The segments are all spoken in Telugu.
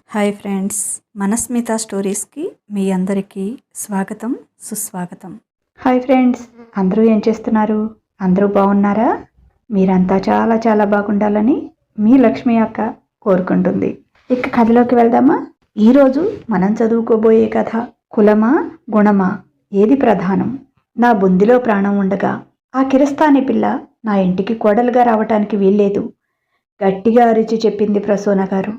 హాయ్ ఫ్రెండ్స్, మనస్మిత స్టోరీస్కి మీ అందరికీ స్వాగతం, సుస్వాగతం. హాయ్ ఫ్రెండ్స్, అందరూ ఏం చేస్తున్నారు? అందరూ బాగున్నారా? మీరంతా చాలా చాలా బాగుండాలని మీ లక్ష్మి అక్క కోరుకుంటుంది. ఇక కథలోకి వెళ్దామా? ఈరోజు మనం చదువుకోబోయే కథ కులమా గుణమా ఏది ప్రధానం. నా బుందిలో ప్రాణం ఉండగా ఆ కిరస్తాని పిల్ల నా ఇంటికి కోడలుగా రావటానికి వీల్లేదు, గట్టిగా అరిచి చెప్పింది ప్రసూన గారు.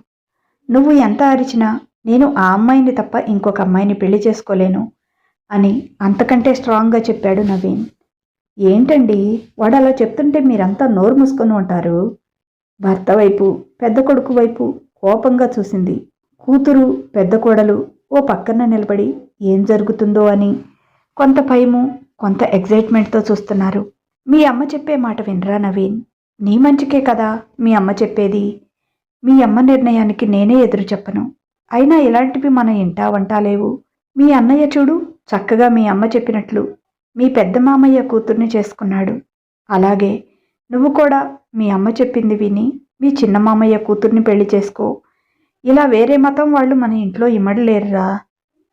నువ్వు ఎంత అరిచినా నేను ఆ అమ్మాయిని తప్ప ఇంకొక అమ్మాయిని పెళ్లి చేసుకోలేను అని అంతకంటే స్ట్రాంగ్గా చెప్పాడు నవీన్. ఏంటండి, వాడు అలా చెప్తుంటే మీరంతా నోరు మూసుకొని ఉంటారు? భర్త వైపు పెద్ద కొడుకు వైపు కోపంగా చూసింది. కూతురు పెద్ద కోడలు ఓ పక్కన నిలబడి ఏం జరుగుతుందో అని కొంత భయము కొంత ఎగ్జైట్మెంట్తో చూస్తున్నారు. మీ అమ్మ చెప్పే మాట వినరా నవీన్? నీ మంచికే కదా మీ అమ్మ చెప్పేది. మీ అమ్మ నిర్ణయానికి నేనే ఎదురు చెప్పను. అయినా ఇలాంటివి మన ఇంటా వంటా లేవు. మీ అన్నయ్య చూడు, చక్కగా మీ అమ్మ చెప్పినట్లు మీ పెద్ద మామయ్య కూతుర్ని చేసుకున్నాడు. అలాగే నువ్వు కూడా మీ అమ్మ చెప్పింది విని మీ చిన్న మామయ్య కూతుర్ని పెళ్లి చేసుకో. ఇలా వేరే మతం వాళ్ళు మన ఇంట్లో ఇమ్మడలేరురా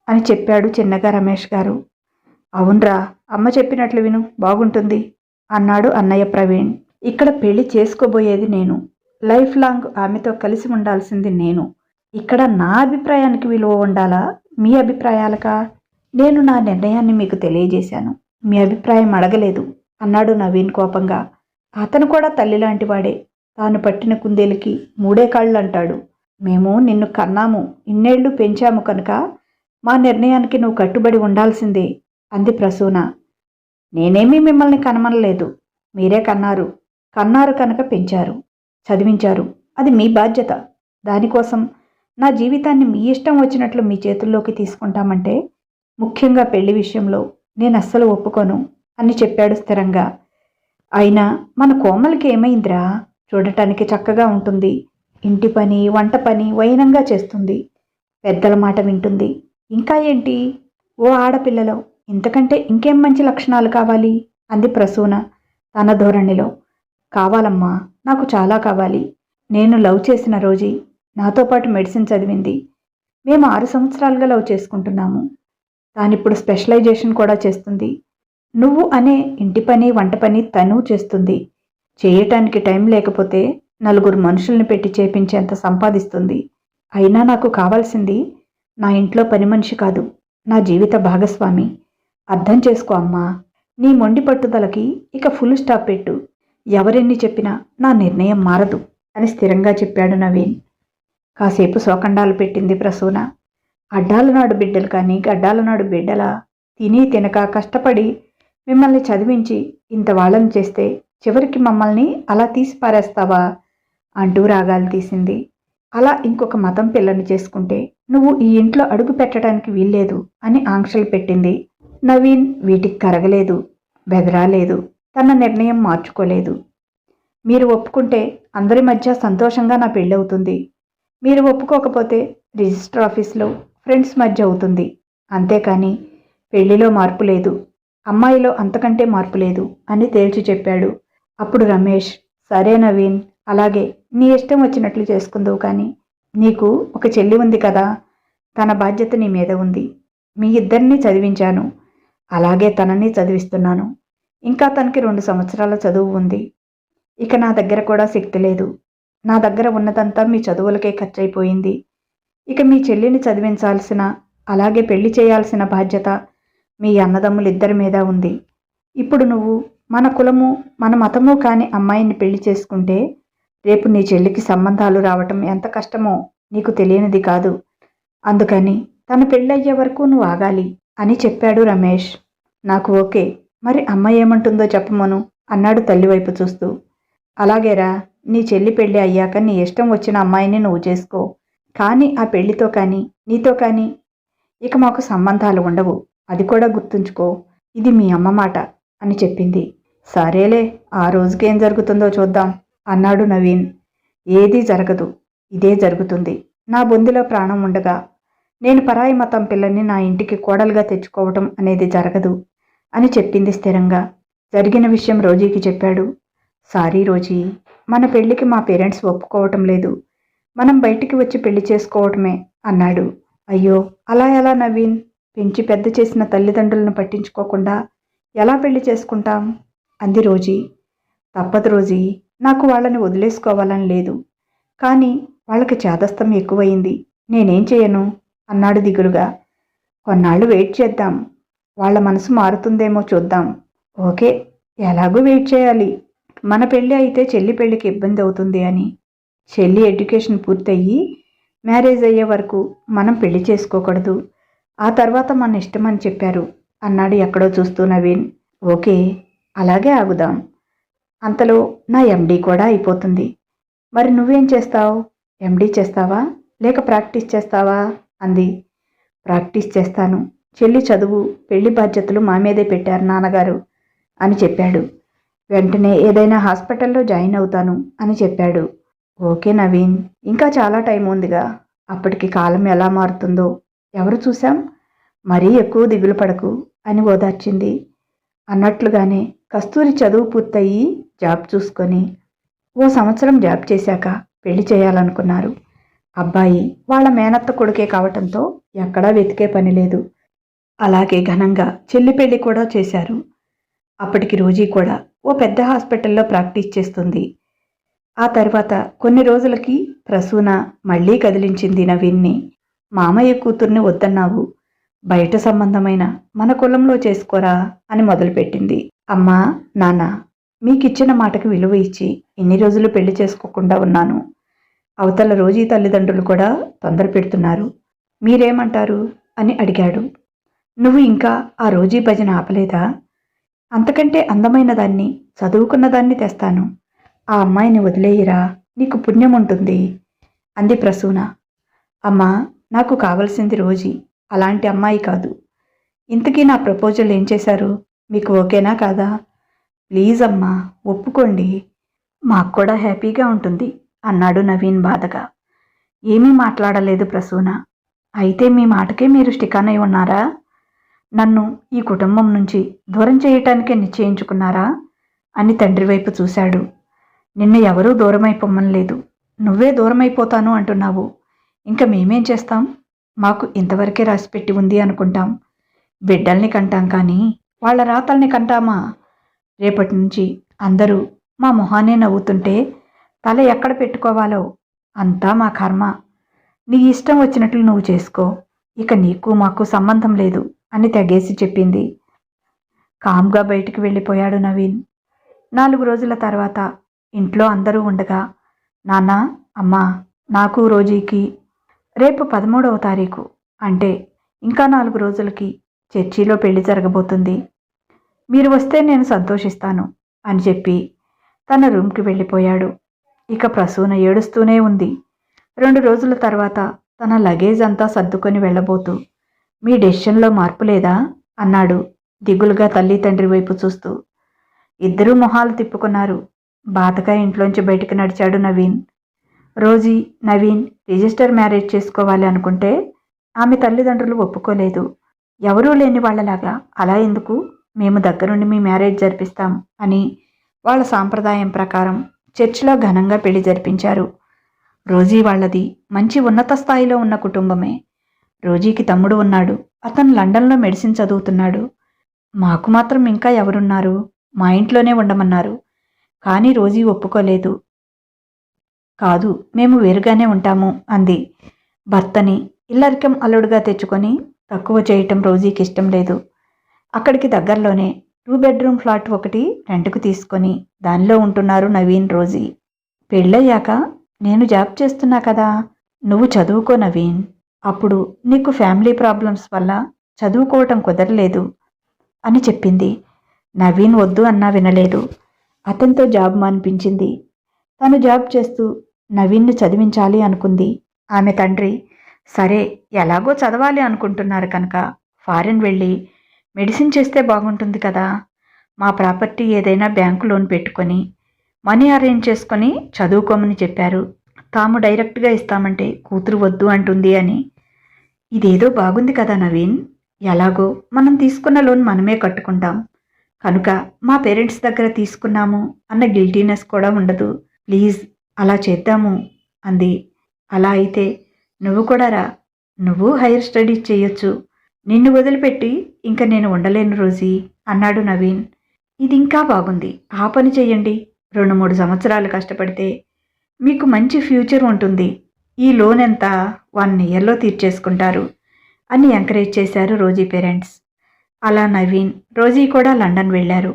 అని చెప్పాడు చిన్నగా రమేష్ గారు. అవునరా, అమ్మ చెప్పినట్లు విను, బాగుంటుంది అన్నాడు అన్నయ్య ప్రవీణ్. ఇక్కడ పెళ్లి చేసుకోబోయేది నేను, లైఫ్ లాంగ్ ఆమెతో కలిసి ఉండాల్సింది నేను. ఇక్కడ నా అభిప్రాయానికి విలువ ఉండాలా మీ అభిప్రాయాలకా? నేను నా నిర్ణయాన్ని మీకు తెలియజేశాను, మీ అభిప్రాయం అడగలేదు అన్నాడు నవీన్ కోపంగా. అతను కూడా తల్లి లాంటి వాడే, తాను పట్టిన కుందేలుకి మూడే కాళ్ళు అంటాడు. మేము నిన్ను కన్నాము, ఇన్నేళ్లు పెంచాము కనుక మా నిర్ణయానికి నువ్వు కట్టుబడి ఉండాల్సిందే అంది ప్రసూన. నేనేమీ మిమ్మల్ని కనమనలేదు, మీరే కన్నారు. కన్నారు కనుక పెంచారు, చదివించారు, అది మీ బాధ్యత. దానికోసం నా జీవితాన్ని మీ ఇష్టం వచ్చినట్లు మీ చేతుల్లోకి తీసుకుంటామంటే ముఖ్యంగా పెళ్లి విషయంలో నేను అస్సలు ఒప్పుకోను అని చెప్పాడు స్థిరంగా. అయినా మన కోమలికి ఏమైందిరా? చూడటానికి చక్కగా ఉంటుంది, ఇంటి పని వంట పని వైనంగా చేస్తుంది, పెద్దల మాట వింటుంది. ఇంకా ఏంటి, ఓ ఆడపిల్లలో ఇంతకంటే ఇంకేం మంచి లక్షణాలు కావాలి అంది ప్రసూన తన ధోరణిలో. కావాలమ్మా, నాకు చాలా కావాలి. నేను లవ్ చేసిన రోజీ నాతో పాటు మెడిసిన్ చదివింది. మేము 6 సంవత్సరాలుగా లవ్ చేసుకుంటున్నాము. తానిప్పుడు స్పెషలైజేషన్ కూడా చేస్తుంది. నువ్వు అనే ఇంటి పని వంట పని తను చేస్తుంది. చేయటానికి టైం లేకపోతే 4 మనుషుల్ని పెట్టి చేపించేంత సంపాదిస్తుంది. అయినా నాకు కావాల్సింది నా ఇంట్లో పని మనిషి కాదు, నా జీవిత భాగస్వామి. అర్థం చేసుకో అమ్మా. నీ మొండి పట్టుదలకి ఇక ఫుల్ స్టాప్ పెట్టు. ఎవరెన్ని చెప్పినా నా నిర్ణయం మారదు అని స్థిరంగా చెప్పాడు నవీన్. కాసేపు శోకండాలు పెట్టింది ప్రసూన. అడ్డాల నాడు బిడ్డలు కానీ గడ్డాల నాడు బిడ్డలా తిని తినక కష్టపడి మిమ్మల్ని చదివించి ఇంత వాళ్ళని చేస్తే చివరికి మమ్మల్ని అలా తీసి పారేస్తావా అంటూ రాగాలు తీసింది. అలా ఇంకొక మతం పిల్లని చేసుకుంటే నువ్వు ఈ ఇంట్లో అడుగు పెట్టడానికి వీల్లేదు అని ఆంక్షలు పెట్టింది. నవీన్ వీటికి కరగలేదు, బెదరాలేదు, తన నిర్ణయం మార్చుకోలేదు. మీరు ఒప్పుకుంటే అందరి మధ్య సంతోషంగా నా పెళ్ళి అవుతుంది. మీరు ఒప్పుకోకపోతే రిజిస్టర్ ఆఫీస్లో ఫ్రెండ్స్ మధ్య అవుతుంది. అంతేకాని పెళ్లిలో మార్పు లేదు, అమ్మాయిలో అంతకంటే మార్పు లేదు అని తేల్చి చెప్పాడు. అప్పుడు రమేష్, సరే నవీన్, అలాగే నీ ఇష్టం వచ్చినట్లు చేసుకుందువు. కానీ నీకు ఒక చెల్లి ఉంది కదా, తన బాధ్యత నీ మీద ఉంది. మీ ఇద్దరిని చదివించాను, అలాగే తనని చదివిస్తున్నాను. ఇంకా తనకి 2 సంవత్సరాల చదువు ఉంది. ఇక నా దగ్గర కూడా శక్తి లేదు. నా దగ్గర ఉన్నదంతా మీ చదువులకే ఖర్చయిపోయింది. ఇక మీ చెల్లిని చదివించాల్సిన అలాగే పెళ్లి చేయాల్సిన బాధ్యత మీ అన్నదమ్ములిద్దరి మీద ఉంది. ఇప్పుడు నువ్వు మన కులము మన మతము కాని అమ్మాయిని పెళ్లి చేసుకుంటే రేపు నీ చెల్లికి సంబంధాలు రావటం ఎంత కష్టమో నీకు తెలియనిది కాదు. అందుకని తన పెళ్ళయ్యే వరకు నువ్వు ఆగాలి అని చెప్పాడు రమేష్. నాకు ఓకే, మరి అమ్మ ఏమంటుందో చెప్పమను అన్నాడు తల్లివైపు చూస్తూ. అలాగేరా, నీ చెల్లి పెళ్ళి అయ్యాక నీ ఇష్టం వచ్చిన అమ్మాయిని నువ్వు చేసుకో. కానీ ఆ పెళ్లితో కానీ నీతో కానీ ఇక మాకు సంబంధాలు ఉండవు, అది కూడా గుర్తుంచుకో. ఇది మీ అమ్మ మాట అని చెప్పింది. సరేలే, ఆ రోజుకేం జరుగుతుందో చూద్దాం అన్నాడు నవీన్. ఏదీ జరగదు, ఇదే జరుగుతుంది. నా బొందిలో ప్రాణం ఉండగా నేను పరాయి మతం పిల్లని నా ఇంటికి కోడలుగా తెచ్చుకోవటం అనేది జరగదు అని చెప్పింది స్థిరంగా. జరిగిన విషయం రోజీకి చెప్పాడు. సారీ రోజీ, మన పెళ్లికి మా పేరెంట్స్ ఒప్పుకోవటం లేదు. మనం బయటికి వచ్చి పెళ్లి చేసుకోవటమే అన్నాడు. అయ్యో, అలా ఎలా నవీన్? పెంచి పెద్ద చేసిన తల్లిదండ్రులను పట్టించుకోకుండా ఎలా పెళ్లి చేసుకుంటాం? అంది రోజీ. తప్పదు రోజీ, నాకు వాళ్ళని వదిలేసుకోవాలని లేదు. కానీ వాళ్ళకి చేదస్తం ఎక్కువయింది. నేనేం చేయను అన్నాడు దిగులుగా. కొన్నాళ్ళు వెయిట్ చేద్దాం. వాళ్ళ మనసు మారుతుందేమో చూద్దాం. ఓకే, ఎలాగూ వెయిట్ చేయాలి. మన పెళ్ళి అయితే చెల్లి పెళ్ళికి ఇబ్బంది అవుతుంది అని. చెల్లి ఎడ్యుకేషన్ పూర్తయ్యి మ్యారేజ్ అయ్యే వరకు మనం పెళ్లి చేసుకోకూడదు. ఆ తర్వాత మన ఇష్టమని చెప్పారు అన్నాడు ఎక్కడో చూస్తూ నవీన్. ఓకే, అలాగే ఆగుదాం. అంతలో నా ఎండీ కూడా అయిపోతుంది. మరి నువ్వేం చేస్తావు? ఎండీ చేస్తావా లేక ప్రాక్టీస్ చేస్తావా అంది. ప్రాక్టీస్ చేస్తాను. చెల్లి చదువు, పెళ్లి బాధ్యతలు మా మీదే పెట్టారు నాన్నగారు అని చెప్పాడు. వెంటనే ఏదైనా హాస్పిటల్లో జాయిన్ అవుతాను అని చెప్పాడు. ఓకే నవీన్, ఇంకా చాలా టైం ఉందిగా. అప్పటికి కాలం ఎలా మారుతుందో ఎవరు చూశాం. మరీ ఎక్కువ దిగులు పడకు అని ఓదార్చింది. అన్నట్లుగానే కస్తూరి చదువు పూర్తయి జాబ్ చూసుకొని ఓ సంవత్సరం జాబ్ చేశాక పెళ్లి చేయాలనుకున్నారు. అబ్బాయి వాళ్ళ మేనత్త కొడుకే కావటంతో ఎక్కడా వెతికే పని లేదు. అలాగే ఘనంగా చెల్లి పెళ్లి కూడా చేశారు. అప్పటికి రోజీ కూడా ఓ పెద్ద హాస్పిటల్లో ప్రాక్టీస్ చేస్తుంది. ఆ తర్వాత కొన్ని రోజులకి ప్రసూన మళ్లీ కదిలించింది నవీన్ని. మామయ్య కూతుర్ని వద్దన్నావు, బయట సంబంధమైన మన కులంలో చేసుకోరా అని మొదలుపెట్టింది. అమ్మా నాన్న, మీకిచ్చిన మాటకి విలువ ఇచ్చి ఇన్ని రోజులు పెళ్లి చేసుకోకుండా ఉన్నాను. అవతల రోజీ తల్లిదండ్రులు కూడా తొందర పెడుతున్నారు. మీరేమంటారు అని అడిగాడు. నువ్వు ఇంకా ఆ రోజీ భజన ఆపలేదా? అంతకంటే అందమైన దాన్ని, చదువుకున్న దాన్ని తెస్తాను. ఆ అమ్మాయిని వదిలేయిరా, నీకు పుణ్యం ఉంటుంది అంది ప్రసూన. అమ్మా, నాకు కావలసింది రోజీ, అలాంటి అమ్మాయి కాదు. ఇంతకీ నా ప్రపోజల్ ఏం చేశారు? మీకు ఓకేనా కాదా? ప్లీజ్ అమ్మా, ఒప్పుకోండి. మాకు కూడా హ్యాపీగా ఉంటుంది అన్నాడు నవీన్ బాధగా. ఏమీ మాట్లాడలేదు ప్రసూన. అయితే మీ మాటకే మీరు స్టికాన్ అయి ఉన్నారా? నన్ను ఈ కుటుంబం నుంచి దూరం చేయటానికే నిశ్చయించుకున్నారా అని తండ్రి వైపు చూశాడు. నిన్ను ఎవరూ దూరమైపోమ్మనలేదు, నువ్వే దూరమైపోతాను అంటున్నావు. ఇంకా మేమేం చేస్తాం? మాకు ఇంతవరకే రాసిపెట్టి ఉంది అనుకుంటాం. బిడ్డల్ని కంటాం కానీ వాళ్ళ రాతల్ని కంటామా? రేపటి నుంచి అందరూ మా మొహానే నవ్వుతుంటే తల ఎక్కడ పెట్టుకోవాలో అంతా మా కర్మ. నీ ఇష్టం వచ్చినట్లు నువ్వు చేసుకో, ఇక నీకు మాకు సంబంధం లేదు అని తెగేసి చెప్పింది. కామ్గా బయటికి వెళ్ళిపోయాడు నవీన్. 4 రోజుల తర్వాత ఇంట్లో అందరూ ఉండగా, నాన్న, అమ్మా, నాకు రోజీకి రేపు 13వ తారీఖు అంటే ఇంకా 4 రోజులకి చర్చిలో పెళ్లి జరగబోతుంది. మీరు వస్తే నేను సంతోషిస్తాను అని చెప్పి తన రూమ్కి వెళ్ళిపోయాడు. ఇక ప్రసూన ఏడుస్తూనే ఉంది. 2 రోజుల తర్వాత తన లగేజ్ అంతా సర్దుకొని వెళ్ళబోతూ, మీ డెసిషన్లో మార్పు లేదా అన్నాడు దిగులుగా తల్లి తండ్రి వైపు చూస్తూ. ఇద్దరూ మొహాలు తిప్పుకున్నారు. బాధగా ఇంట్లోంచి బయటికి నడిచాడు Naveen. Rosie, Naveen register marriage చేసుకోవాలి అనుకుంటే ఆమె తల్లిదండ్రులు ఒప్పుకోలేదు. ఎవరూ లేని వాళ్ళలాగా అలా ఎందుకు, మేము దగ్గరుండి మీ మ్యారేజ్ జరిపిస్తాం అని వాళ్ళ సాంప్రదాయం ప్రకారం చర్చిలో ఘనంగా పెళ్లి జరిపించారు. రోజీ వాళ్ళది మంచి ఉన్నత స్థాయిలో ఉన్న కుటుంబమే. రోజీకి తమ్ముడు ఉన్నాడు. అతను లండన్లో మెడిసిన్ చదువుతున్నాడు. మాకు మాత్రం ఇంకా ఎవరున్నారు? మా ఇంట్లోనే ఉండమన్నారు. కానీ రోజీ ఒప్పుకోలేదు. కాదు, మేము వేరుగానే ఉంటాము అంది. భర్తని ఇల్లరికం అల్లుడుగా తెచ్చుకొని తక్కువ చేయటం రోజీకి ఇష్టం లేదు. అక్కడికి దగ్గరలోనే 2 బెడ్రూమ్ ఫ్లాట్ ఒకటి రెంట్కు తీసుకొని దానిలో ఉంటున్నారు నవీన్, రోజీ. పెళ్ళయ్యాక నేను జాబ్ చేస్తున్నా కదా, నువ్వు చదువుకో నవీన్. అప్పుడు నీకు ఫ్యామిలీ ప్రాబ్లమ్స్ వల్ల చదువుకోవటం కుదరలేదు అని చెప్పింది. నవీన్ వద్దు అన్నా వినలేదు. అతనితో జాబ్ మానిపించింది. తను జాబ్ చేస్తూ నవీన్ను చదివించాలి అనుకుంది. ఆమె తండ్రి, సరే ఎలాగో చదవాలి అనుకుంటున్నారు కనుక ఫారిన్ వెళ్ళి మెడిసిన్ చేస్తే బాగుంటుంది కదా, మా ప్రాపర్టీ ఏదైనా బ్యాంకు లోన్ పెట్టుకొని మనీ అరేంజ్ చేసుకొని చదువుకోమని చెప్పారు. తాము డైరెక్ట్గా ఇస్తామంటే కూతురు వద్దు అంటుంది అని. ఇదేదో బాగుంది కదా నవీన్, ఎలాగో మనం తీసుకున్న లోన్ మనమే కట్టుకుంటాం కనుక మా పేరెంట్స్ దగ్గర తీసుకున్నాము అన్న గిల్టీనెస్ కూడా ఉండదు. ప్లీజ్ అలా చేద్దాము అంది. అలా అయితే నువ్వు కూడా రా, నువ్వు హైయర్ స్టడీస్ చేయొచ్చు. నిన్ను వదిలిపెట్టి ఇంక నేను ఉండలేను రోజీ అన్నాడు నవీన్. ఇది ఇంకా బాగుంది, ఆ పని చెయ్యండి. 2-3 సంవత్సరాలు కష్టపడితే మీకు మంచి ఫ్యూచర్ ఉంటుంది. ఈ లోన్ ఎంత 1 ఇయర్లో తీర్చేసుకుంటారు అని ఎంకరేజ్ చేశారు రోజీ పేరెంట్స్. అలా నవీన్, రోజీ కూడా లండన్ వెళ్ళారు.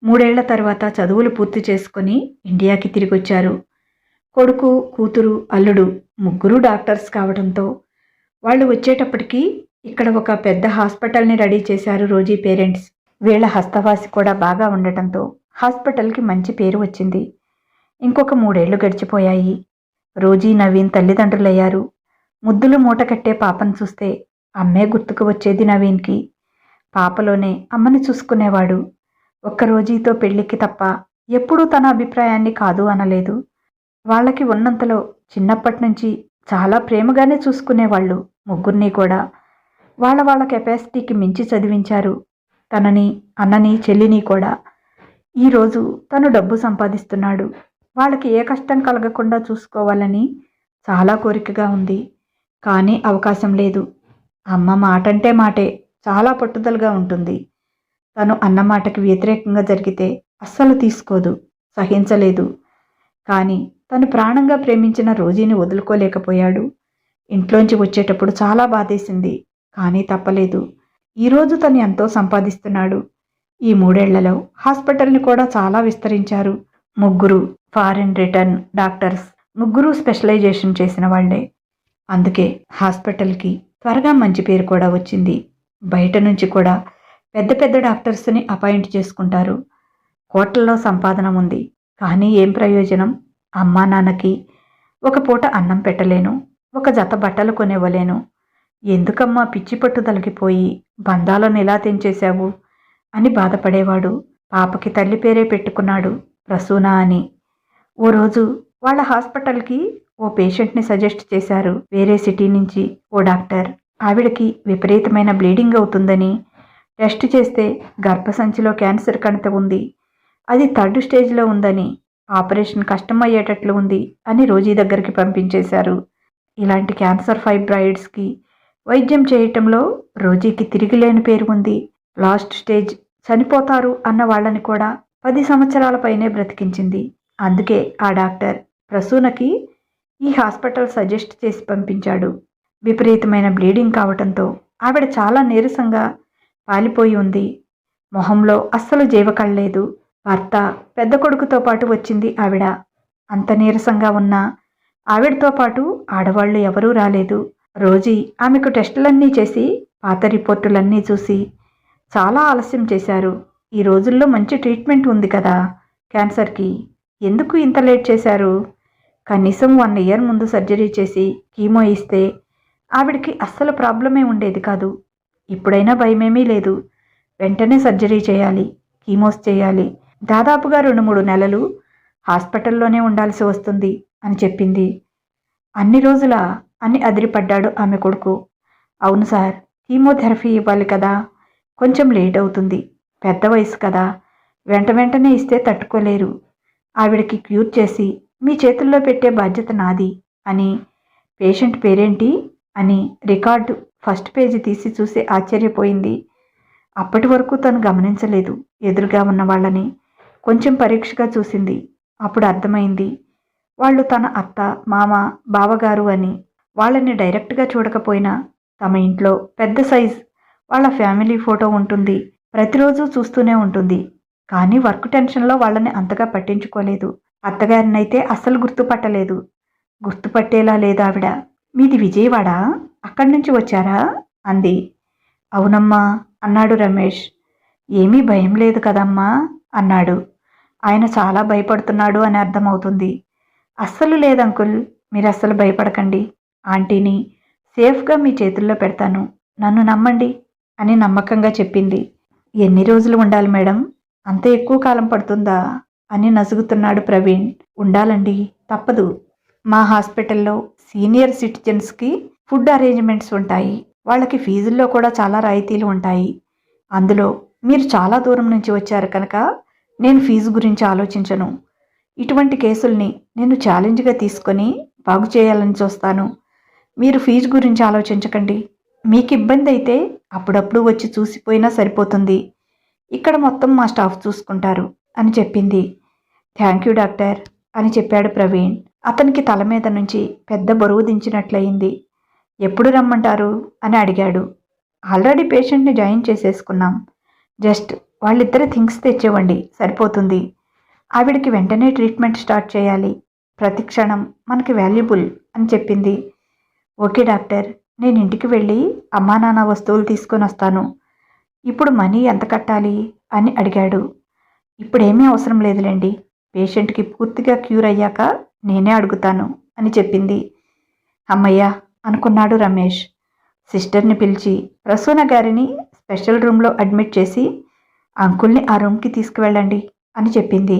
3 ఏళ్ల తర్వాత చదువులు పూర్తి చేసుకుని ఇండియాకి తిరిగొచ్చారు. కొడుకు, కూతురు, అల్లుడు ముగ్గురు డాక్టర్స్ కావడంతో వాళ్ళు వచ్చేటప్పటికి ఇక్కడ ఒక పెద్ద హాస్పిటల్ని రెడీ చేశారు రోజీ పేరెంట్స్. వీళ్ళ హస్తవాసి కూడా బాగా ఉండటంతో హాస్పిటల్కి మంచి పేరు వచ్చింది. ఇంకొక 3 ఏళ్లు గడిచిపోయాయి. రోజీ, నవీన్ తల్లిదండ్రులయ్యారు. ముద్దులు మూటకట్టే పాపను చూస్తే అమ్మే గుర్తుకు వచ్చేది నవీన్కి. పాపలోనే అమ్మని చూసుకునేవాడు. ఒక్క రోజీతో పెళ్లికి తప్ప ఎప్పుడూ తన అభిప్రాయాన్ని కాదు అనలేదు. వాళ్ళకి ఉన్నంతలో చిన్నప్పటి నుంచి చాలా ప్రేమగానే చూసుకునేవాళ్ళు. ముగ్గురిని కూడా వాళ్ళ కెపాసిటీకి మించి చదివించారు. తనని, అన్నని, చెల్లిని కూడా. ఈరోజు తను డబ్బు సంపాదిస్తున్నాడు. వాళ్ళకి ఏ కష్టం కలగకుండా చూసుకోవాలని చాలా కోరికగా ఉంది. కానీ అవకాశం లేదు. అమ్మ మాటంటే మాటే, చాలా పట్టుదలగా ఉంటుంది. తను అన్న మాటకి వ్యతిరేకంగా జరిగితే అస్సలు తీసుకోదు, సహించలేదు. కానీ తను ప్రాణంగా ప్రేమించిన రోజీని వదులుకోలేకపోయాడు. ఇంట్లోంచి వచ్చేటప్పుడు చాలా బాధేసింది. కానీ తప్పలేదు. ఈరోజు తను ఎంతో సంపాదిస్తున్నాడు. ఈ 3 ఏళ్లలో హాస్పిటల్ని కూడా చాలా విస్తరించారు. ముగ్గురు ఫారిన్ రిటర్న్ డాక్టర్స్, ముగ్గురు స్పెషలైజేషన్ చేసిన వాళ్లే. అందుకే హాస్పిటల్కి త్వరగా మంచి పేరు కూడా వచ్చింది. బయట నుంచి కూడా పెద్ద పెద్ద డాక్టర్స్ని అపాయింట్ చేసుకుంటారు. కోట్లలో సంపాదన ఉంది. కానీ ఏం ప్రయోజనం? అమ్మా నాన్నకి ఒక పూట అన్నం పెట్టలేను, ఒక జత బట్టలు కొనివ్వలేను. ఎందుకమ్మా పిచ్చి పట్టుదలకిపోయి బంధాలను ఎలా తెంచేశావు అని బాధపడేవాడు. పాపకి తల్లి పేరే పెట్టుకున్నాడు, ప్రసూన అని. ఓ రోజు వాళ్ళ హాస్పిటల్కి ఓ పేషెంట్ని సజెస్ట్ చేశారు వేరే సిటీ నుంచి ఓ డాక్టర్. ఆవిడకి విపరీతమైన బ్లీడింగ్ అవుతుందని, టెస్ట్ చేస్తే గర్భసంచిలో క్యాన్సర్ కణిత ఉంది, అది 3rd స్టేజ్లో ఉందని, ఆపరేషన్ కష్టమయ్యేటట్లు ఉంది అని రోజీ దగ్గరికి పంపించేశారు. ఇలాంటి క్యాన్సర్ ఫైబ్రాయిడ్స్కి వైద్యం చేయటంలో రోజీకి తిరిగిలేని పేరు ఉంది. లాస్ట్ స్టేజ్, చనిపోతారు అన్న వాళ్ళని కూడా 10 సంవత్సరాల పైనే బ్రతికించింది. అందుకే ఆ డాక్టర్ ప్రసూనకి ఈ హాస్పిటల్ సజెస్ట్ చేసి పంపించాడు. విపరీతమైన బ్లీడింగ్ కావటంతో ఆవిడ చాలా నీరసంగా పాలిపోయి ఉంది. మొహంలో అస్సలు జీవకళ్ళలేదు. భర్త, పెద్ద కొడుకుతో పాటు వచ్చింది ఆవిడ. అంత నీరసంగా ఉన్న ఆవిడతో పాటు ఆడవాళ్లు ఎవరూ రాలేదు. రోజీ ఆమెకు టెస్టులన్నీ చేసి పాత రిపోర్టులన్నీ చూసి చాలా ఆలస్యం చేశారు. ఈ రోజుల్లో మంచి ట్రీట్మెంట్ ఉంది కదా క్యాన్సర్కి, ఎందుకు ఇంత లేట్ చేశారు? కనీసం 1 ఇయర్ ముందు సర్జరీ చేసి కీమో ఇస్తే ఆవిడకి అస్సలు ప్రాబ్లమే ఉండేది కాదు. ఇప్పుడైనా భయమేమీ లేదు. వెంటనే సర్జరీ చేయాలి, కీమోస్ చేయాలి. దాదాపుగా 2-3 నెలలు హాస్పిటల్లోనే ఉండాల్సి వస్తుంది అని చెప్పింది. అన్ని రోజులా అని అదిరిపడ్డాడు ఆమె కొడుకు. అవును సార్, కీమోథెరపీ ఇవ్వాలి కదా, కొంచెం లేట్ అవుతుంది. పెద్ద వయసు కదా, వెంటనే ఇస్తే తట్టుకోలేరు. ఆవిడకి క్యూర్ చేసి మీ చేతుల్లో పెట్టే బాధ్యత నాది అని. పేషెంట్ పేరేంటి అని రికార్డు ఫస్ట్ పేజీ తీసి చూసి ఆశ్చర్యపోయింది. అప్పటి వరకు తను గమనించలేదు ఎదురుగా ఉన్న వాళ్ళని. కొంచెం పరీక్షగా చూసింది. అప్పుడు అర్థమైంది వాళ్ళు తన అత్త, మామ, బావగారు అని. వాళ్ళని డైరెక్ట్గా చూడకపోయినా తమ ఇంట్లో పెద్ద సైజ్ వాళ్ళ ఫ్యామిలీ ఫోటో ఉంటుంది. ప్రతిరోజు చూస్తూనే ఉంటుంది. కానీ వర్క్ టెన్షన్లో వాళ్ళని అంతగా పట్టించుకోలేదు. అత్తగారినైతే అస్సలు గుర్తుపట్టలేదు. గుర్తుపట్టేలా లేదు ఆవిడ. మీది విజయవాడ, అక్కడి నుంచి వచ్చారా అంది. అవునమ్మా అన్నాడు రమేష్. ఏమీ భయం లేదు కదమ్మా అన్నాడు. ఆయన చాలా భయపడుతున్నాడు అని అర్థమవుతుంది. అస్సలు లేదంకుల్, మీరు అస్సలు భయపడకండి. ఆంటీని సేఫ్గా మీ చేతుల్లో పెడతాను, నన్ను నమ్మండి అని నమ్మకంగా చెప్పింది. ఎన్ని రోజులు ఉండాలి మేడం? అంత ఎక్కువ కాలం పడుతుందా అని నసుగుతున్నాడు ప్రవీణ్. ఉండాలండి, తప్పదు. మా హాస్పిటల్లో సీనియర్ సిటిజన్స్కి ఫుడ్ అరేంజ్మెంట్స్ ఉంటాయి. వాళ్ళకి ఫీజుల్లో కూడా చాలా రాయితీలు ఉంటాయి. అందులో మీరు చాలా దూరం నుంచి వచ్చారు కనుక నేను ఫీజు గురించి ఆలోచించను. ఇటువంటి కేసుల్ని నేను ఛాలెంజ్గా తీసుకొని బాగు చేయాలని చూస్తాను. మీరు ఫీజు గురించి ఆలోచించకండి. మీకు ఇబ్బంది అయితే అప్పుడప్పుడు వచ్చి చూసిపోయినా సరిపోతుంది. ఇక్కడ మొత్తం మా స్టాఫ్ చూసుకుంటారు అని చెప్పింది. థ్యాంక్ యూ డాక్టర్ అని చెప్పాడు ప్రవీణ్. అతనికి తల మీద నుంచి పెద్ద బరువు దించినట్లయింది. ఎప్పుడు రమ్మంటారు అని అడిగాడు. ఆల్రెడీ పేషెంట్ని జాయిన్ చేసేసుకున్నాం. జస్ట్ వాళ్ళిద్దరి థింగ్స్ తెచ్చేవండి, సరిపోతుంది. ఆవిడికి వెంటనే ట్రీట్మెంట్ స్టార్ట్ చేయాలి. ప్రతి క్షణం మనకి వాల్యుబుల్ అని చెప్పింది. ఓకే డాక్టర్, నేను ఇంటికి వెళ్ళి అమ్మా నాన్న వస్తువులు తీసుకొని వస్తాను. ఇప్పుడు మనీ ఎంత కట్టాలి అని అడిగాడు. ఇప్పుడేమీ అవసరం లేదులేండి, పేషెంట్కి పూర్తిగా క్యూర్ అయ్యాక నేనే అడుగుతాను అని చెప్పింది. అమ్మయ్య అనుకున్నాడు రమేష్. సిస్టర్ని పిలిచి ప్రసూన గారిని స్పెషల్ రూమ్లో అడ్మిట్ చేసి అంకుల్ని ఆ రూమ్కి తీసుకువెళ్ళండి అని చెప్పింది.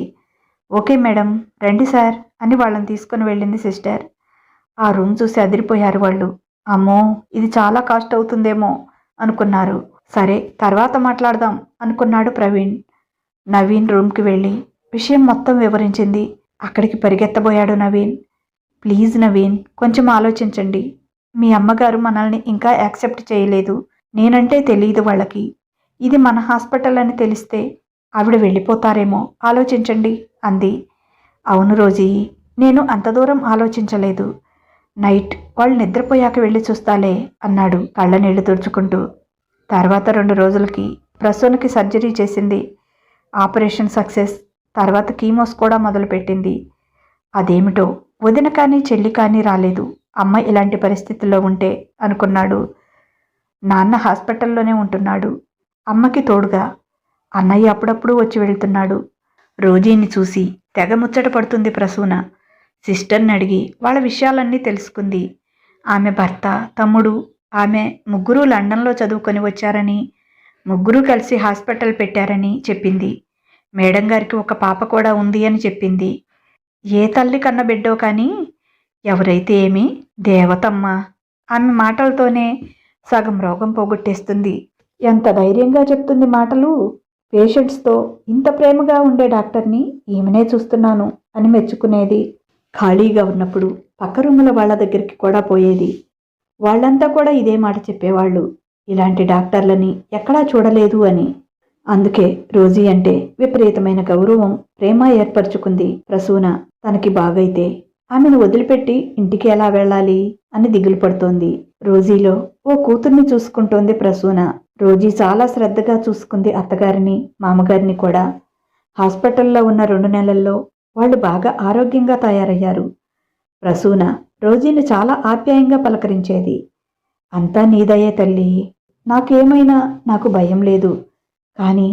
ఓకే మేడం, రండి సార్ అని వాళ్ళని తీసుకొని వెళ్ళింది సిస్టర్. ఆ రూమ్ చూసి అదిరిపోయారు వాళ్ళు. అమ్మో, ఇది చాలా కాస్ట్ అవుతుందేమో అనుకున్నారు. సరే తర్వాత మాట్లాడదాం అనుకున్నాడు ప్రవీణ్. నవీన్ రూమ్కి వెళ్ళి విషయం మొత్తం వివరించింది. అక్కడికి పరిగెత్తబోయాడు నవీన్. ప్లీజ్ నవీన్, కొంచెం ఆలోచించండి. మీ అమ్మగారు మనల్ని ఇంకా యాక్సెప్ట్ చేయలేదు. నేనంటే తెలియదు వాళ్ళకి. ఇది మన హాస్పిటల్ అని తెలిస్తే ఆవిడ వెళ్ళిపోతారేమో, ఆలోచించండి అంది. అవును రోజీ, నేను అంత దూరం ఆలోచించలేదు. నైట్ వాళ్ళు నిద్రపోయాక వెళ్ళి చూస్తాలే అన్నాడు కళ్ళ నీళ్లు తుడుచుకుంటూ. తర్వాత 2 రోజులకి ప్రసూనకి సర్జరీ చేసింది. Operation success. తర్వాత కీమోస్ కూడా మొదలుపెట్టింది. అదేమిటో వదిన కానీ చెల్లి కానీ రాలేదు. అమ్మ ఇలాంటి పరిస్థితుల్లో ఉంటే అనుకున్నాడు. నాన్న హాస్పిటల్లోనే ఉంటున్నాడు, అమ్మకి తోడుగా. అన్నయ్య అప్పుడప్పుడు వచ్చి వెళ్తున్నాడు. రోజీని చూసి తెగ ముచ్చట పడుతుంది ప్రసూన. సిస్టర్ని అడిగి వాళ్ళ విషయాలన్నీ తెలుసుకుంది. ఆమె భర్త, తమ్ముడు, ఆమె ముగ్గురు లండన్లో చదువుకొని వచ్చారని, ముగ్గురు కలిసి హాస్పిటల్ పెట్టారని చెప్పింది. మేడం గారికి ఒక పాప కూడా ఉంది అని చెప్పింది. ఏ తల్లి కన్న బిడ్డో కానీ ఎవరైతే ఏమి, దేవతమ్మ. ఆమె మాటలతోనే సగం రోగం పోగొట్టేస్తుంది. ఎంత ధైర్యంగా చెప్తుంది మాటలు. పేషెంట్స్తో ఇంత ప్రేమగా ఉండే డాక్టర్ని ఈమెనే చూస్తున్నాను అని మెచ్చుకునేది. ఖాళీగా ఉన్నప్పుడు పక్క రూముల వాళ్ళ దగ్గరికి కూడా పోయేది. వాళ్ళంతా కూడా ఇదే మాట చెప్పేవాళ్ళు, ఇలాంటి డాక్టర్లని ఎక్కడా చూడలేదు అని. అందుకే రోజీ అంటే విపరీతమైన గౌరవం, ప్రేమ ఏర్పరచుకుంది ప్రసూన. తనకి బాగైతే ఆమెను వదిలిపెట్టి ఇంటికి ఎలా వెళ్ళాలి అని దిగులు పడుతోంది. రోజీలో ఓ కూతుర్ని చూసుకుంటోంది ప్రసూన. రోజీ చాలా శ్రద్ధగా చూసుకుంది అత్తగారిని, మామగారిని కూడా. హాస్పిటల్లో ఉన్న 2 నెలల్లో వాళ్ళు బాగా ఆరోగ్యంగా తయారయ్యారు. ప్రసూన రోజీని చాలా ఆప్యాయంగా పలకరించేది. అంతా నీదయ్యే తల్లి, నాకేమైనా నాకు భయం లేదు. కానీ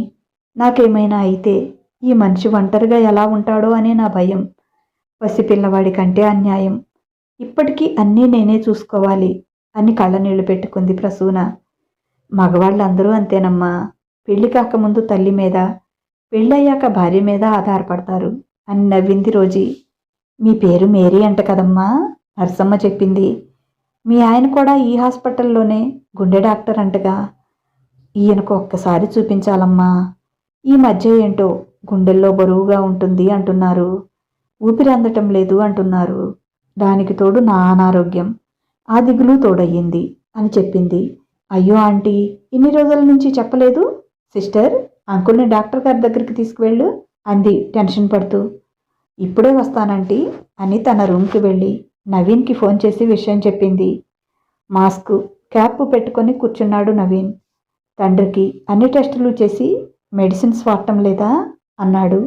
నాకేమైనా అయితే ఈ మనిషి ఒంటరిగా ఎలా ఉంటాడో అనే నా భయం. పసిపిల్లవాడి కంటే అన్యాయం. ఇప్పటికీ అన్నీ నేనే చూసుకోవాలి అని కళ్ళనీళ్లు పెట్టుకుంది ప్రసూన. మగవాళ్ళందరూ అంతేనమ్మా. పెళ్లి కాకముందు తల్లి మీద, పెళ్ళయ్యాక భార్య మీద ఆధారపడతారు అని నవ్వింది రోజీ. మీ పేరు మేరీ అంట కదమ్మా, నర్సమ్మ చెప్పింది. మీ ఆయన కూడా ఈ హాస్పిటల్లోనే గుండె డాక్టర్ అంటగా. ఈయనకు ఒక్కసారి చూపించాలమ్మా. ఈ మధ్య ఏంటో గుండెల్లో బరువుగా ఉంటుంది అంటున్నారు, ఊపిరి అందటం లేదు అంటున్నారు. దానికి తోడు నా అనారోగ్యం, ఆ దిగులు తోడయ్యింది అని చెప్పింది. అయ్యో ఆంటీ, ఇన్ని రోజుల నుంచి చెప్పలేదు. సిస్టర్, అంకుల్ని డాక్టర్ గారి దగ్గరికి తీసుకువెళ్ళు అంది టెన్షన్ పడుతూ. ఇప్పుడే వస్తానంటీ అని తన రూమ్కి వెళ్ళి నవీన్కి ఫోన్ చేసి విషయం చెప్పింది. మాస్క్, క్యాప్ పెట్టుకొని కూర్చున్నాడు నవీన్. తండ్రికి అన్ని టెస్టులు చేసి మెడిసిన్స్ వాడటం లేదా అన్నాడు.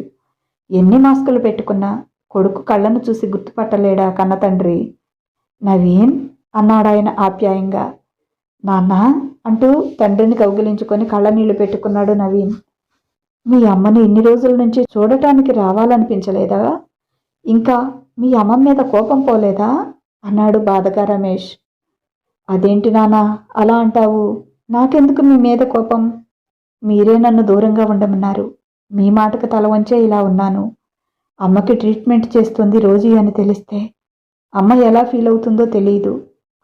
ఎన్ని మాస్కులు పెట్టుకున్నా కొడుకు కళ్ళను చూసి గుర్తుపట్టలేడా కన్న తండ్రి. నవీన్ అన్నాడాయన ఆప్యాయంగా. నాన్న అంటూ తండ్రిని కౌగిలించుకొని కళ్ళనీళ్లు పెట్టుకున్నాడు నవీన్. మీ అమ్మని ఇన్ని రోజుల నుంచి చూడటానికి రావాలనిపించలేదా? ఇంకా మీ అమ్మ మీద కోపం పోలేదా అన్నాడు బాధగా రమేష్. అదేంటి నాన్న అలా అంటావు? నాకెందుకు మీ మీద కోపం? మీరే నన్ను దూరంగా ఉండమన్నారు. మీ మాటకు తల వంచే ఇలా ఉన్నాను. అమ్మకి ట్రీట్మెంట్ చేస్తుంది రోజీ అని తెలిస్తే అమ్మ ఎలా ఫీల్ అవుతుందో తెలియదు.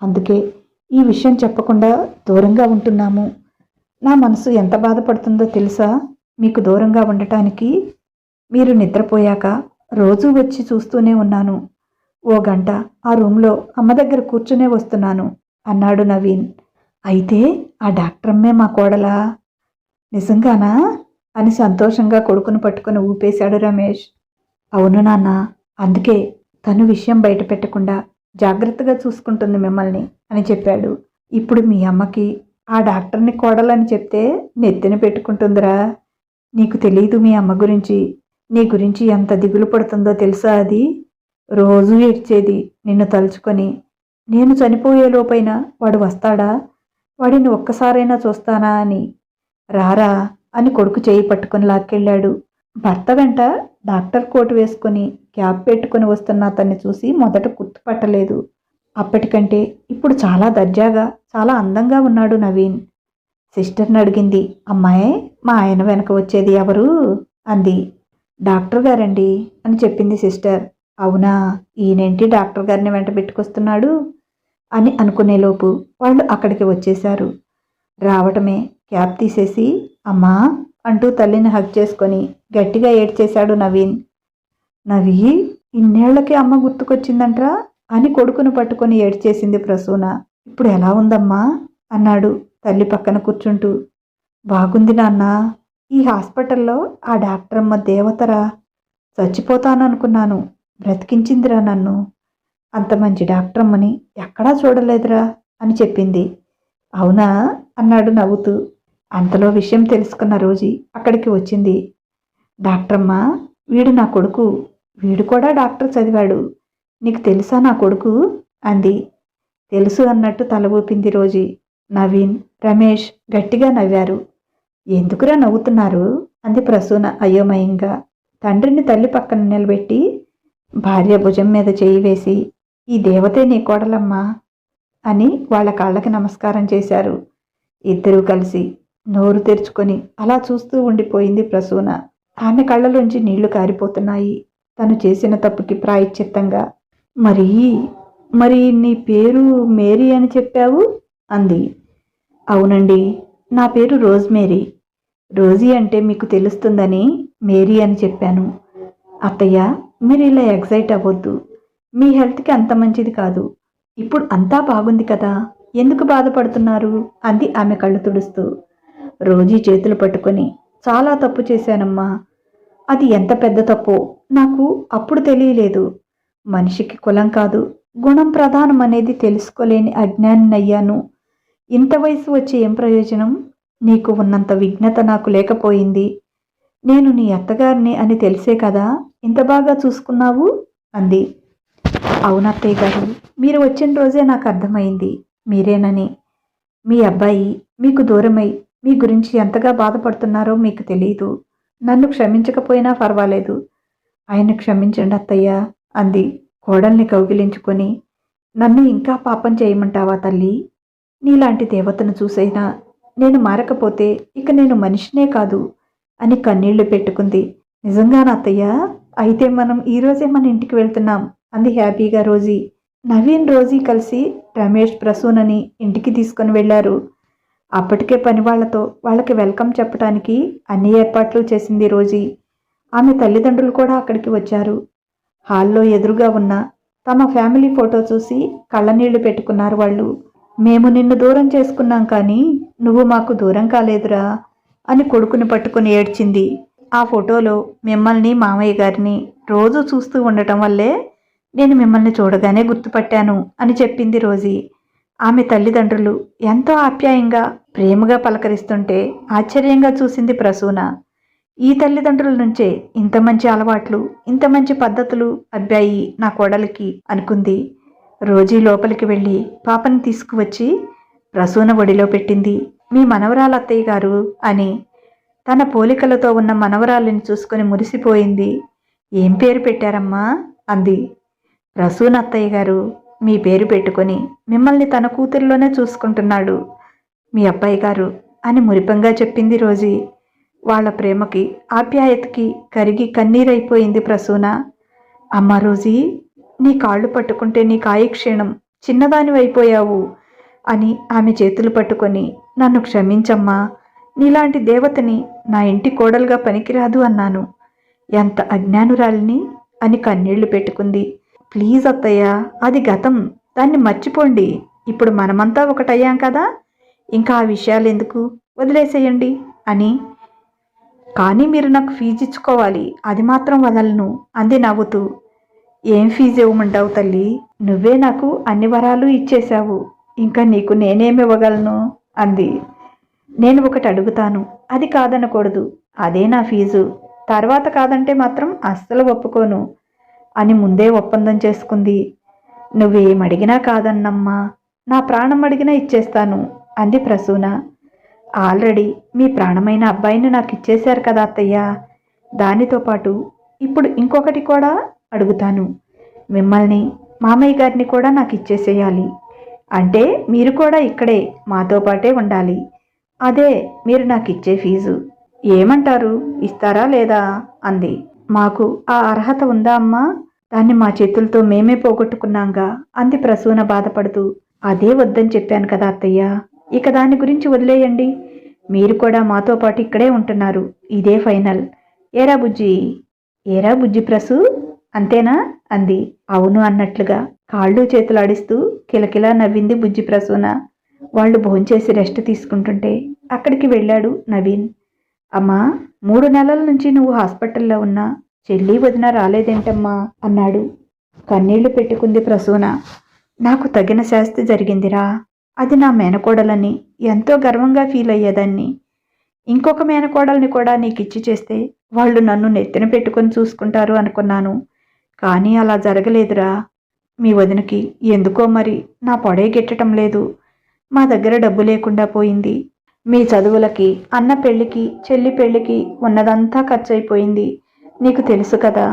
అందుకే ఈ విషయం చెప్పకుండా దూరంగా ఉంటున్నాము. నా మనసు ఎంత బాధపడుతుందో తెలుసా మీకు దూరంగా ఉండటానికి? మీరు నిద్రపోయాక రోజూ వచ్చి చూస్తూనే ఉన్నాను. ఓ గంట ఆ రూమ్లో అమ్మ దగ్గర కూర్చునే వస్తున్నాను అన్నాడు నవీన్. అయితే ఆ డాక్టరమ్మే మా కోడలా? నిజంగానా? అని సంతోషంగా కొడుకును పట్టుకుని ఊపేశాడు రమేష్. అవును నాన్న, అందుకే తను విషయం బయట పెట్టకుండా జాగ్రత్తగా చూసుకుంటుంది మిమ్మల్ని అని చెప్పాడు. ఇప్పుడు మీ అమ్మకి ఆ డాక్టర్ని కోడలని చెప్తే నెత్తిన పెట్టుకుంటుందిరా. నీకు తెలీదు మీ అమ్మ గురించి. నీ గురించి ఎంత దిగులు పడుతుందో తెలుసా? అది రోజూ ఏడ్చేది నిన్ను తలుచుకొని. నేను చనిపోయేలోపైనా వాడు వస్తాడా, వాడిని ఒక్కసారైనా చూస్తానా అని. రారా అని కొడుకు చేయి పట్టుకుని లాక్కెళ్ళాడు. భర్త వెంట డాక్టర్ కోటు వేసుకుని క్యాప్ పెట్టుకుని వస్తున్న అతన్ని చూసి మొదట గుర్తుపట్టలేదు. అప్పటికంటే ఇప్పుడు చాలా దర్జాగా, చాలా అందంగా ఉన్నాడు నవీన్. సిస్టర్ని అడిగింది. అమ్మాయి, మా ఆయన వెనక వచ్చేది ఎవరు అంది. డాక్టర్ గారండి అని చెప్పింది సిస్టర్. అవునా, ఈయనేంటి డాక్టర్ గారిని వెంట పెట్టుకొస్తున్నాడు అని అనుకునేలోపు వాళ్ళు అక్కడికి వచ్చేశారు. రావటమే క్యాప్ తీసేసి అమ్మా అంటూ తల్లిని హగ్ చేసుకొని గట్టిగా ఏడ్చేశాడు నవీన్. నవీ, ఇన్నేళ్లకి అమ్మ గుర్తుకొచ్చిందంట్రా అని కొడుకును పట్టుకొని ఏడ్చేసింది ప్రసూన. ఇప్పుడు ఎలా ఉందమ్మా అన్నాడు తల్లి పక్కన కూర్చుంటూ. బాగుంది నాన్న. ఈ హాస్పిటల్లో ఆ డాక్టరమ్మ దేవతరా. చచ్చిపోతాననుకున్నాను, బ్రతికించిందిరా నన్ను. అంత మంచి డాక్టరమ్మని ఎక్కడా చూడలేదురా అని చెప్పింది. అవునా అన్నాడు నవ్వుతూ. అంతలో విషయం తెలుసుకున్న రోజీ అక్కడికి వచ్చింది. డాక్టరమ్మ, వీడు నా కొడుకు. వీడు కూడా డాక్టర్ చదివాడు. నీకు తెలుసా నా కొడుకు అంది. తెలుసు అన్నట్టు తల ఊపింది రోజీ. నవీన్, రమేష్ గట్టిగా నవ్వారు. ఎందుకురా నవ్వుతున్నారు అంది ప్రసూన అయోమయంగా. తండ్రిని తల్లి పక్కన నిలబెట్టి భార్య భుజం మీద చేయి వేసి, ఈ దేవతే నీ కోడలమ్మా అని వాళ్ళ కాళ్ళకి నమస్కారం చేశారు. ఇద్దరూ కలిసి నోరు తెరుచుకొని అలా చూస్తూ ఉండిపోయింది ప్రసూన. ఆమె కళ్ళలోంచి నీళ్లు కారిపోతున్నాయి, తను చేసిన తప్పుకి ప్రాయశ్చిత్తంగా. మరి నీ పేరు మేరీ అని చెప్పావు అంది. అవునండి, నా పేరు రోజ్మేరీ. రోజీ అంటే మీకు తెలుస్తుందని మేరీ అని చెప్పాను. అత్తయ్య, మీరు ఇలా ఎగ్జైట్ అవ్వద్దు. మీ హెల్త్కి అంత మంచిది కాదు. ఇప్పుడు అంతా బాగుంది కదా, ఎందుకు బాధపడుతున్నారు అంది ఆమె కళ్ళు తుడుస్తూ. రోజీ చేతులు పట్టుకొని, చాలా తప్పు చేశానమ్మా. అది ఎంత పెద్ద తప్పో నాకు అప్పుడు తెలియలేదు. మనిషికి కులం కాదు, గుణం ప్రధానం అనేది తెలుసుకోలేని అజ్ఞానినయ్యాను. ఇంత వయసు వచ్చి ఏం ప్రయోజనం? నీకు ఉన్నంత విఘ్నత నాకు లేకపోయింది. నేను నీ అత్తగారిని అని తెలిసే కదా ఇంత బాగా చూసుకున్నావు అంది. అవునత్తయ్య గారు, మీరు వచ్చిన రోజే నాకు అర్థమైంది మీరేనని. మీ అబ్బాయి మీకు దూరమై మీ గురించి ఎంతగా బాధపడుతున్నారో మీకు తెలియదు. నన్ను క్షమించకపోయినా పర్వాలేదు, ఆయన క్షమించండి అత్తయ్య అంది కోడల్ని కౌగిలించుకొని. నన్ను ఇంకా పాపం చేయమంటావా తల్లి? నీలాంటి దేవతను చూసైనా నేను మారకపోతే ఇక నేను మనిషినే కాదు అని కన్నీళ్లు పెట్టుకుంది. నిజంగానా అత్తయ్య? అయితే మనం ఈరోజే మన ఇంటికి వెళ్తున్నాం అంది హ్యాపీగా రోజీ. నవీన్, రోజీ కలిసి రమేష్, ప్రసూనని ఇంటికి తీసుకొని వెళ్లారు. అప్పటికే పని వాళ్లతో వాళ్ళకి వెల్కమ్ చెప్పడానికి అన్ని ఏర్పాట్లు చేసింది రోజీ. ఆమె తల్లిదండ్రులు కూడా అక్కడికి వచ్చారు. హాల్లో ఎదురుగా ఉన్న తమ ఫ్యామిలీ ఫోటో చూసి కళ్ళనీళ్లు పెట్టుకున్నారు వాళ్ళు. మేము నిన్ను దూరం చేసుకున్నాం కానీ నువ్వు మాకు దూరం కాలేదురా అని కొడుకుని పట్టుకుని ఏడ్చింది. ఆ ఫోటోలో మిమ్మల్ని, మామయ్య గారిని రోజు చూస్తూ ఉండటం వల్లే నేను మిమ్మల్ని చూడగానే గుర్తుపట్టాను అని చెప్పింది రోజీ. ఆమె తల్లిదండ్రులు ఎంతో ఆప్యాయంగా, ప్రేమగా పలకరిస్తుంటే ఆశ్చర్యంగా చూసింది ప్రసూన. ఈ తల్లిదండ్రుల నుంచే ఇంత మంచి అలవాట్లు, ఇంత మంచి పద్ధతులు అబ్బాయి నా కోడలికి అనుకుంది. రోజీ లోపలికి వెళ్ళి పాపని తీసుకువచ్చి ప్రసూన ఒడిలో పెట్టింది. మీ మనవరాలు అత్తయ్య గారు అని. తన పోలికలతో ఉన్న మనవరాలిని చూసుకొని మురిసిపోయింది. ఏం పేరు పెట్టారమ్మా అంది. ప్రసూన అత్తయ్య గారు మీ పేరు పెట్టుకొని మిమ్మల్ని తన కూతురిలోనే చూసుకుంటున్నాడు మీ అబ్బాయి గారు అని మురిపంగా చెప్పింది రోజీ. వాళ్ళ ప్రేమకి, ఆప్యాయతకి కరిగి కన్నీరైపోయింది ప్రసూన. అమ్మ రోజీ, నీ కాళ్ళు పట్టుకుంటే నీ కాయక్షీణం చిన్నదానివైపోయావు అని ఆమె చేతులు పట్టుకొని, నన్ను క్షమించమ్మా, నీలాంటి దేవతని నా ఇంటి కోడలుగా పనికిరాదు అన్నాను. ఎంత అజ్ఞానురాలిని అని కన్నీళ్లు పెట్టుకుంది. ప్లీజ్ అత్తయ్య, అది గతం, దాన్ని మర్చిపోండి. ఇప్పుడు మనమంతా ఒకటయ్యాం కదా, ఇంకా ఆ విషయాలు ఎందుకు, వదిలేసేయండి అని. కానీ మీరు నాకు ఫీజు ఇచ్చుకోవాలి, అది మాత్రం వదలను అంది నవ్వుతూ. ఏం ఫీజు ఇవ్వమంటావు తల్లి, నువ్వే నాకు అన్ని వరాలు ఇచ్చేశావు, ఇంకా నీకు నేనేమి ఇవ్వగలను అంది. నేను ఒకటి అడుగుతాను, అది కాదనకూడదు, అదే నా ఫీజు, తర్వాత కాదంటే మాత్రం అస్సలు ఒప్పుకోను అని ముందే ఒప్పందం చేసుకుంది. నువ్వేమడిగినా కాదన్నమ్మా, నా ప్రాణం అడిగినా ఇచ్చేస్తాను అంది ప్రసూన. ఆల్రెడీ మీ ప్రాణమైన అబ్బాయిని నాకు ఇచ్చేశారు కదా అత్తయ్య, దానితో పాటు ఇప్పుడు ఇంకొకటి కూడా అడుగుతాను, మిమ్మల్ని, మామయ్య గారిని కూడా నాకు ఇచ్చేసేయాలి. అంటే మీరు కూడా ఇక్కడే మాతో పాటే ఉండాలి. అదే మీరు నాకు ఇచ్చే ఫీజు. ఏమంటారు, ఇస్తారా లేదా అంది. మాకు ఆ అర్హత ఉందా అమ్మా, దాన్ని మా చేతులతో మేమే పోగొట్టుకున్నాంగా అంది ప్రసూన బాధపడుతూ. అదే వద్దని చెప్పాను కదా అత్తయ్య, ఇక దాని గురించి వదిలేయండి. మీరు కూడా మాతో పాటు ఇక్కడే ఉంటున్నారు, ఇదే ఫైనల్. ఏరా బుజ్జి ప్రసు, అంతేనా అంది. అవును అన్నట్లుగా కాళ్ళు చేతులు ఆడిస్తూ కిలకిలా నవ్వింది బుజ్జి ప్రసూన. వాళ్ళు భోంచేసి రెస్ట్ తీసుకుంటుంటే అక్కడికి వెళ్ళాడు నవీన్. అమ్మా, 3 నెలల నుంచి నువ్వు హాస్పిటల్లో ఉన్నా చెల్లి వదిన రాలేదేంటమ్మా అన్నాడు. కన్నీళ్లు పెట్టుకుంది ప్రసూన. నాకు తగిన శాస్తి జరిగిందిరా, అది నా మేనకోడలని ఎంతో గర్వంగా ఫీల్ అయ్యేదాన్ని. ఇంకొక మేనకోడల్ని కూడా నీకిచ్చి చేస్తే వాళ్ళు నన్ను నెత్తిన పెట్టుకొని చూసుకుంటారు అనుకున్నాను, కానీ అలా జరగలేదురా. మీ వదినకి ఎందుకో మరి నా పొడే గిట్టడం లేదు. మా దగ్గర డబ్బు లేకుండా పోయింది. మీ చదువులకి, అన్న పెళ్ళికి, చెల్లి పెళ్ళికి ఉన్నదంతా ఖర్చు అయిపోయింది. నీకు తెలుసు కదా,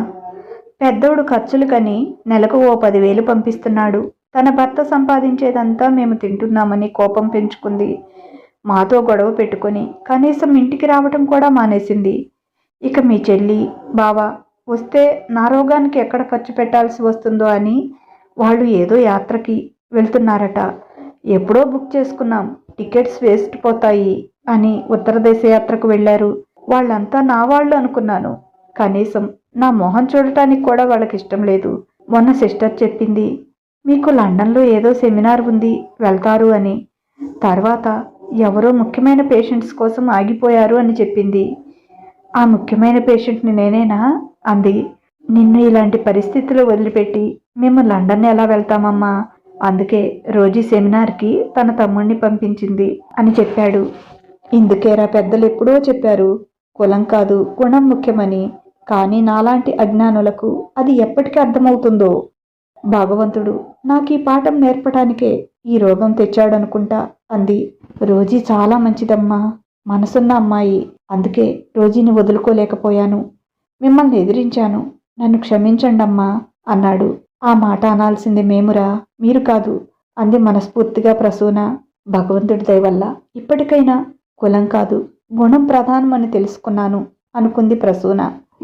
పెద్దోడు ఖర్చులకని నెలకు ఓ 10,000 పంపిస్తున్నాడు. తన భర్త సంపాదించేదంతా మేము తింటున్నామని కోపం పెంచుకుంది. మాతో గొడవ పెట్టుకొని కనీసం ఇంటికి రావటం కూడా మానేసింది. ఇక మీ చెల్లి, బావ వస్తే నా రోగానికి ఎక్కడ ఖర్చు పెట్టాల్సి వస్తుందో అని వాళ్ళు ఏదో యాత్రకి వెళ్తున్నారట. ఎప్పుడో బుక్ చేసుకున్నాం, టికెట్స్ వేస్ట్ పోతాయి అని ఉత్తర దేశ యాత్రకు వెళ్ళారు. వాళ్ళంతా నా వాళ్ళు అనుకున్నాను. కనీసం నా మొహం చూడటానికి కూడా వాళ్ళకి ఇష్టం లేదు. మొన్న సిస్టర్ చెప్పింది, మీకు లండన్లో ఏదో సెమినార్ ఉంది, వెళ్తారు అని. తర్వాత ఎవరో ముఖ్యమైన పేషెంట్స్ కోసం ఆగిపోయారు అని చెప్పింది. ఆ ముఖ్యమైన పేషెంట్ని నేనేనా అంది. నిన్ను ఇలాంటి పరిస్థితులు వదిలిపెట్టి మేము లండన్ ఎలా వెళ్తామమ్మా, అందుకే రోజీ సెమినార్కి తన తమ్ముడిని పంపించింది అని చెప్పాడు. ఇందుకేరా పెద్దలు ఎప్పుడో చెప్పారు, కులం కాదు గుణం ముఖ్యమని. కానీ నాలాంటి అజ్ఞానులకు అది ఎప్పటికీ అర్థమవుతుందో. భగవంతుడు నాకు ఈ పాఠం నేర్పడానికే ఈ రోగం తెచ్చాడనుకుంటా అంది. రోజీ చాలా మంచిదమ్మా, మనసున్న అమ్మాయి, అందుకే రోజీని వదులుకోలేకపోయాను. మిమ్మల్ని ఎదిరించాను, నన్ను క్షమించండమ్మా అన్నాడు. ఆ మాట అనాల్సింది మేమురా, మీరు కాదు అంది మనస్ఫూర్తిగా ప్రసూన. భగవంతుడి దయ వల్ల ఇప్పటికైనా కులం కాదు గుణం ప్రధానమని తెలుసుకున్నాను అనుకుంది ప్రసూన.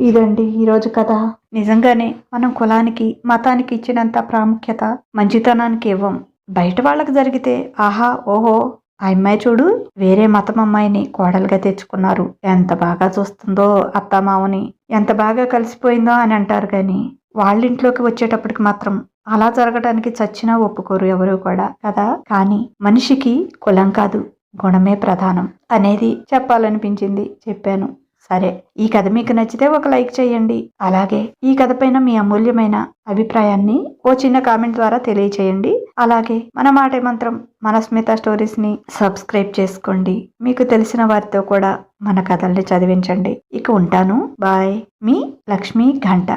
ఇదండి ఈరోజు కథ. నిజంగానే మనం కులానికి, మతానికి ఇచ్చినంత ప్రాముఖ్యత మంచితనానికి ఇవ్వం. బయట వాళ్ళకి జరిగితే ఆహా ఓహో, ఆ అమ్మాయి చూడు వేరే మతం అమ్మాయిని కోడలుగా తెచ్చుకున్నారు, ఎంత బాగా చూస్తుందో అత్తామామని, ఎంత బాగా కలిసిపోయిందో అని అంటారు. కానీ వాళ్ళింట్లోకి వచ్చేటప్పటికి మాత్రం అలా జరగడానికి చచ్చినా ఒప్పుకోరు ఎవరు కూడా కదా. కానీ మనిషికి కులం కాదు గుణమే ప్రధానం అనేది చెప్పాలనిపించింది, చెప్పాను. సరే, ఈ కథ మీకు నచ్చితే ఒక లైక్ చేయండి. అలాగే ఈ కథ పైన మీ అమూల్యమైన అభిప్రాయాన్ని ఓ చిన్న కామెంట్ ద్వారా తెలియచేయండి. అలాగే మన మాట మంత్రం మనస్మిత స్టోరీస్ ని సబ్స్క్రైబ్ చేసుకోండి. మీకు తెలిసిన వారితో కూడా మన కథల్ని చదివించండి. ఇక ఉంటాను, బాయ్. మీ లక్ష్మీ ఘంట.